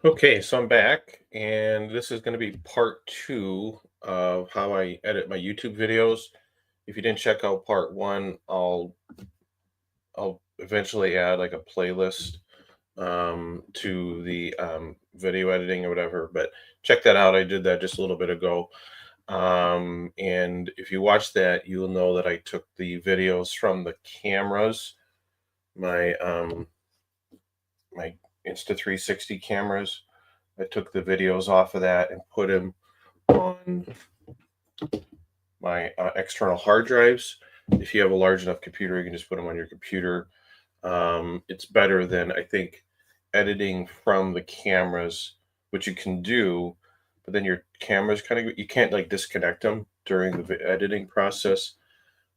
Okay, so I'm back, and this is going to be part two of how I edit my YouTube videos. If you didn't check out part one, I'll eventually add like a playlist to the video editing or whatever. But check that out. I did that just a little bit ago. And if you watch that, you'll know that I took the videos from the cameras, my my Insta360 cameras. I took the videos off of that and put them on my external hard drives. If you have a large enough computer, you can just put them on your computer. It's better than, I think, editing from the cameras, which you can do, but then your cameras kind of, you can't like disconnect them during the editing process.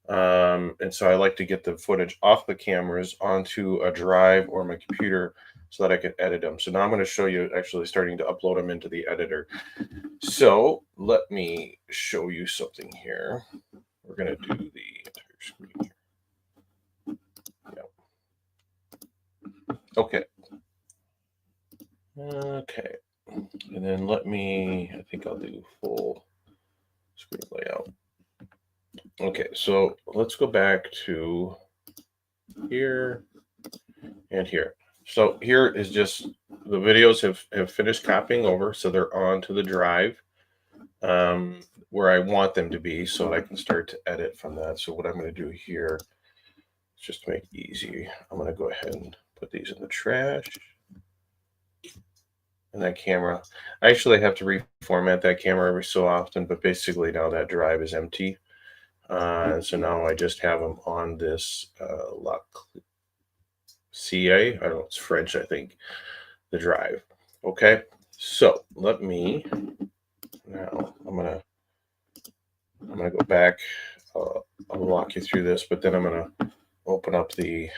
And so I like to get the footage off the cameras onto a drive or my computer so that I can edit them. So now I'm going to show you actually starting to upload them into the editor. So let me show you something here. We're going to do the entire screen here. Yeah. Okay. Okay. And then I think I'll do full screen layout. Okay, so let's go back to here and here. So here is just the videos have finished copying over, so they're onto the drive where I want them to be, so I can start to edit from that. So what I'm going to do here, just to make it easy, I'm going to go ahead and put these in the trash. And that camera, I actually have to reformat that camera every so often, but basically now that drive is empty. So now I just have them on this CA. I don't know, it's French, I think, the drive. Okay, so let me now. I'm gonna go back. I'll walk you through this, but then I'm gonna open up the.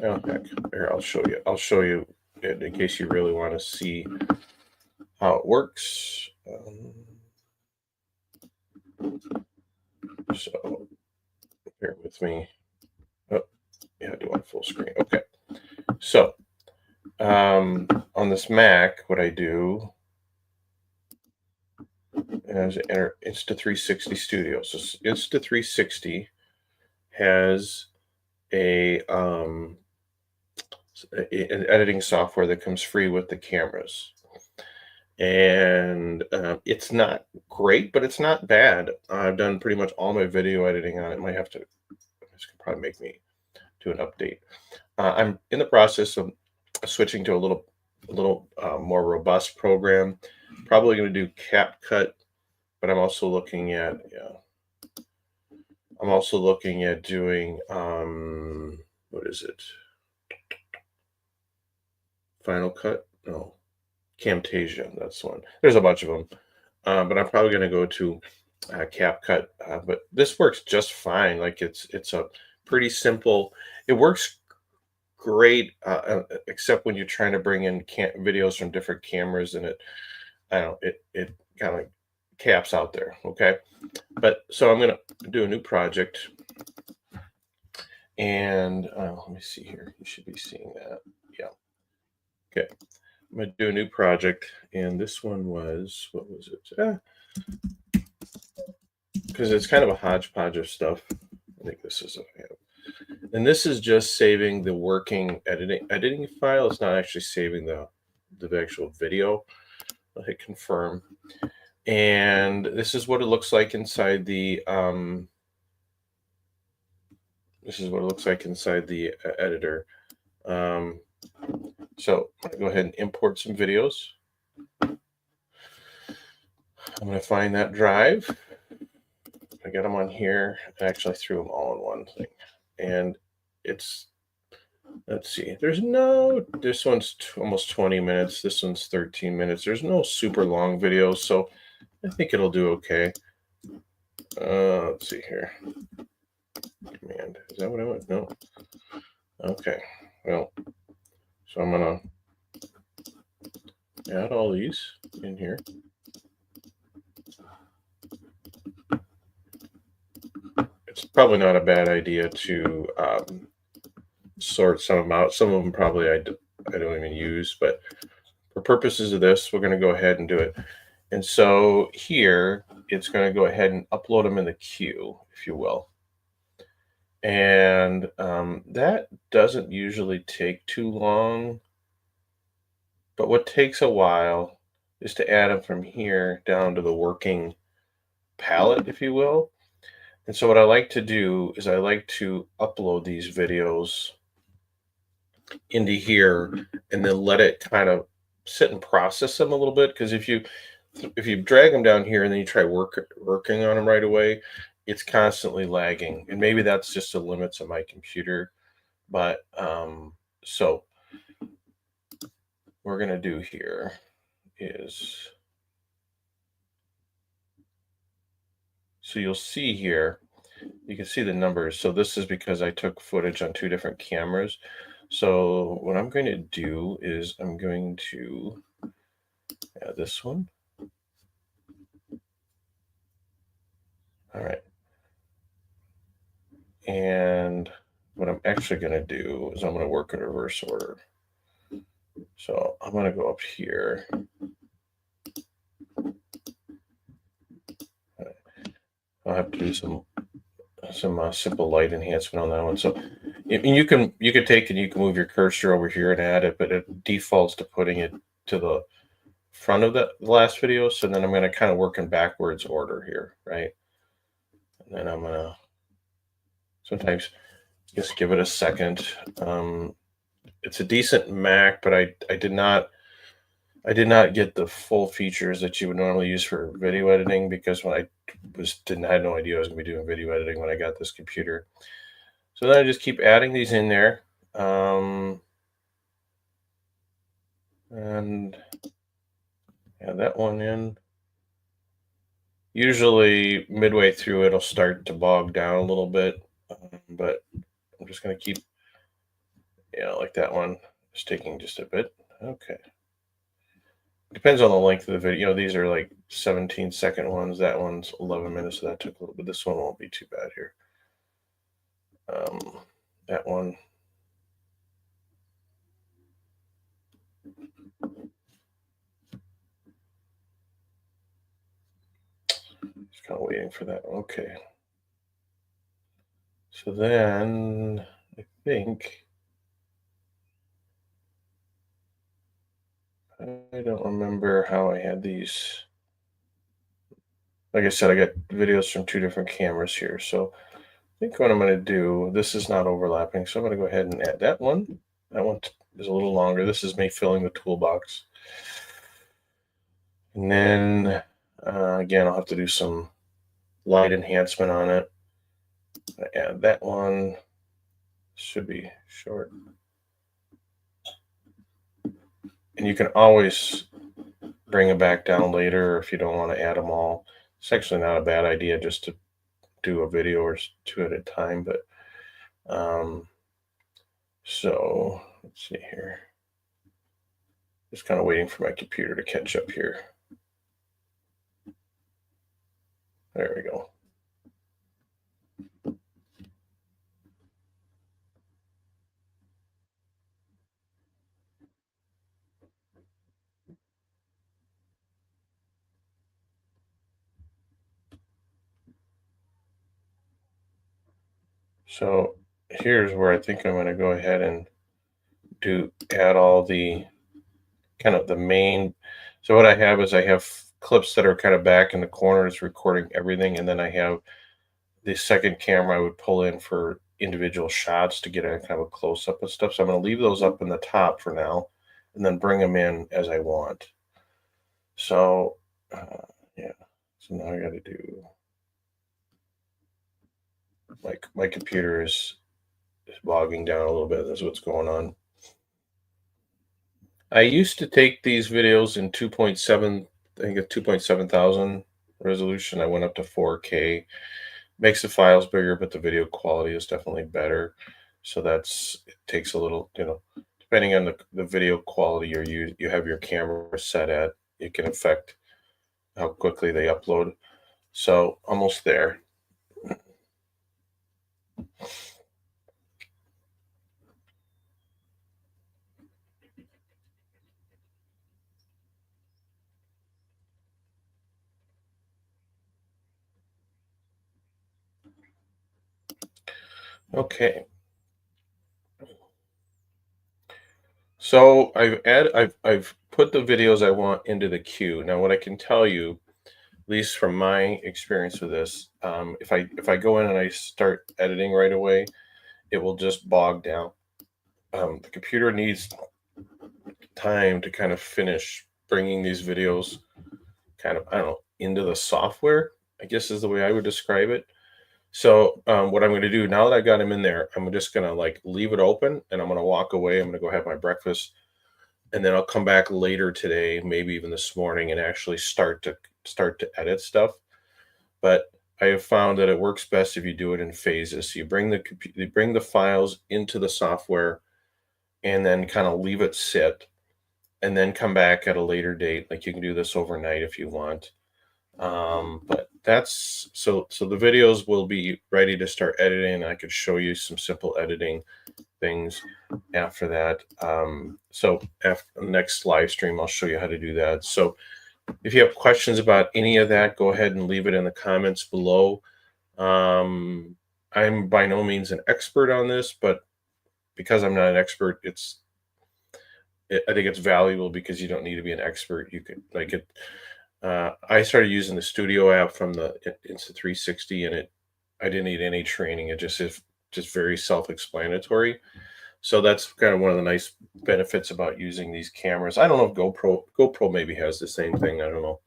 Oh heck! Here, I'll show you. I'll show you it in case you really want to see how it works. So bear with me. Oh, yeah, I do want full screen. Okay. So on this Mac, what I do is enter Insta360 Studio. So Insta360 has an editing software that comes free with the cameras. And it's not great, but it's not bad. I've done pretty much all my video editing on it. Might have to, this could probably make me do an update. I'm in the process of switching to a little more robust program. Probably going to do CapCut, but I'm also looking at doing what is it? Final Cut? No, Camtasia. That's the one. There's a bunch of them, but I'm probably going to go to CapCut. But this works just fine. Like it's a pretty simple. It works great, except when you're trying to bring in videos from different cameras, and it kind of caps out there. Okay, but so I'm gonna do a new project, and let me see here. You should be seeing that. Yeah. Okay. I'm gonna do a new project, and this one was, what was it? Because it's kind of a hodgepodge of stuff. I think this is and this is just saving the working editing file. It's not actually saving the actual video. I'll hit confirm, and this is what it looks like inside the editor. So I'm gonna go ahead and import some videos. I'm gonna find that drive. I got them on here. I actually threw them all in one thing, and it's, let's see, this one's almost 20 minutes. This one's 13 minutes. There's no super long videos, so I think it'll do okay. Let's see here. Command, is that what I want? No. Okay, well, so I'm gonna add all these in here. It's probably not a bad idea to sort some of them out. Some of them probably I don't even use, but for purposes of this, we're going to go ahead and do it. And so here, it's going to go ahead and upload them in the queue, if you will. And that doesn't usually take too long. But what takes a while is to add them from here down to the working palette, if you will. And so what I like to do is I like to upload these videos into here and then let it kind of sit and process them a little bit. Because if you drag them down here and then you try working on them right away, it's constantly lagging. And maybe that's just the limits of my computer. But so we're gonna do here is, so you'll see here, you can see the numbers. So this is because I took footage on 2 different cameras. So what I'm going to do is I'm going to add this one. All right. And what I'm actually going to do is I'm going to work in reverse order. So I'm going to go up here. I'll have to do some simple light enhancement on that one. So you can take and you can move your cursor over here and add it, but it defaults to putting it to the front of the last video. So then I'm going to kind of work in backwards order here, right? And then I'm going to sometimes just give it a second. It's a decent Mac, but I did not get the full features that you would normally use for video editing, because when I had no idea I was going to be doing video editing when I got this computer. So then I just keep adding these in there. And add that one in. Usually midway through it'll start to bog down a little bit, but I'm just going to keep, like that one. It's taking just a bit. Okay. Depends on the length of the video. These are like 17-second ones. That one's 11 minutes, so that took a little bit. This one won't be too bad here. That one. Just kind of waiting for that. Okay. So then I think, I don't remember how I had these. Like I said, I got videos from 2 different cameras here. So I think what I'm going to do, this is not overlapping. So I'm going to go ahead and add that one. That one is a little longer. This is me filling the toolbox. And then, again, I'll have to do some light enhancement on it. I add that one. Should be short. And you can always bring it back down later if you don't want to add them all. It's actually not a bad idea just to do a video or 2 at a time. But so let's see here. Just kind of waiting for my computer to catch up here. There we go. So here's where I think I'm going to go ahead and add all the kind of the main. So what I have is I have clips that are kind of back in the corners recording everything, and then I have the second camera I would pull in for individual shots to get a kind of a close up and stuff. So I'm going to leave those up in the top for now, and then bring them in as I want. So yeah. So now I got to do. My computer is bogging down a little bit. That's what's going on. I used to take these videos in 2.7, I think it's 2.7 thousand resolution. I went up to 4K. Makes the files bigger, but the video quality is definitely better. So it takes a little, depending on the video quality you have your camera set at, it can affect how quickly they upload. So almost there. Okay. So I've put the videos I want into the queue. Now, what I can tell you, at least from my experience with this, if I go in and I start editing right away, it will just bog down. The computer needs time to kind of finish bringing these videos kind of, I don't know, into the software, I guess is the way I would describe it. So what I'm going to do now that I got him in there, I'm just going to like leave it open and I'm going to walk away. I'm going to go have my breakfast and then I'll come back later today, maybe even this morning, and actually start to edit stuff. But I have found that it works best if you do it in phases. So you bring the files into the software and then kind of leave it sit and then come back at a later date. Like you can do this overnight if you want. But that's so the videos will be ready to start editing. I could show you some simple editing things after that. So after the next live stream, I'll show you how to do that. So if you have questions about any of that, go ahead and leave it in the comments below. I'm by no means an expert on this, but because I'm not an expert, I think it's valuable because you don't need to be an expert. You could like it. I started using the Studio app from the Insta360, and I didn't need any training. It just is just very self-explanatory. So that's kind of one of the nice benefits about using these cameras. I don't know if GoPro maybe has the same thing. I don't know.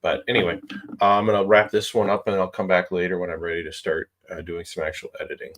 But anyway, I'm going to wrap this one up and I'll come back later when I'm ready to start doing some actual editing.